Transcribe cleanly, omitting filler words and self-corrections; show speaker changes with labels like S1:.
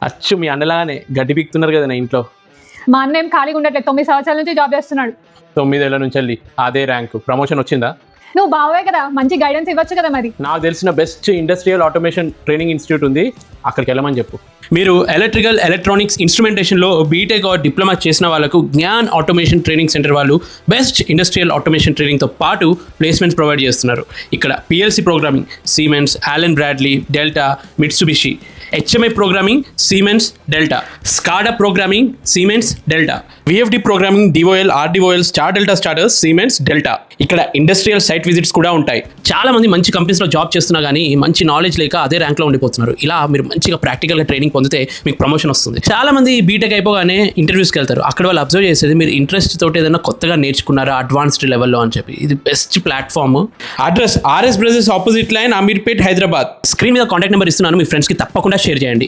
S1: అచ్చు మీ అన్నలాగానే గడ్డి పీకుతున్నారు కదా నా ఇంట్లో.
S2: మా అన్న ఏం ఖాళీగా ఉండట్లేదు, 9 సంవత్సరాల నుంచి జాబ్ చేస్తున్నాడు.
S1: 9 ఏళ్ల నుంచి వెళ్ళి అదే ర్యాంకు. ప్రమోషన్ వచ్చిందా?
S2: నువ్వు బావే కదా, మంచి గైడెన్స్ ఇవ్వచ్చు కదా మరి.
S1: నాకు తెలిసిన best industrial automation training institute ఉంది, అక్కడికి వెళ్ళమని చెప్పు. మీరు ఎలక్ట్రికల్ ఎలక్ట్రానిక్స్ ఇన్స్ట్రుమెంటేషన్లో బీటెక్ ఆర్ డిప్లొమా చేసిన వాళ్ళకు జ్ఞాన్ ఆటోమేషన్ ట్రైనింగ్ సెంటర్ వాళ్ళు బెస్ట్ ఇండస్ట్రియల్ ఆటోమేషన్ ట్రైనింగ్తో పాటు ప్లేస్మెంట్స్ ప్రొవైడ్ చేస్తున్నారు. ఇక్కడ PLC programming Siemens, Allen Bradley, Delta, Mitsubishi, HMI programming Siemens, Delta, SCADA programming Siemens, Delta, VFD programming DOL, RDOL, star delta starters Siemens, Delta. ఇక్కడ industrial site visits కూడా ఉంటాయి. చాలా మంది మంచి కంపెనీస్లో జాబ్ చేస్తున్నా కానీ మంచి నాలెడ్జ్ లేక అదే ర్యాంక్లో ఉండిపోతున్నారు. ఇలా మీరు మంచిగా ప్రాక్టికల్గా ట్రైనింగ్ పొందితే మీకు ప్రమోషన్ వస్తుంది. చాలా మంది బీటెక్ అయిపోగానే ఇంటర్వ్యూస్కి వెళ్తారు. అక్కడ వాళ్ళు అబ్జర్వ్ చేసేది మీరు ఇంట్రెస్ట్ తోటి ఏదైనా కొత్తగా నేర్చుకున్నారా అడ్వాన్స్డ్ లెవెల్లో అని చెప్పి. ఇది best platform. Address RS brothers opposite line, Ameerpet, Hyderabad. Screen మీద కాంటాక్ట్ నెంబర్ ఇస్తున్నాను, మీ ఫ్రెండ్స్కి తప్పకుండా షేర్ చేయండి.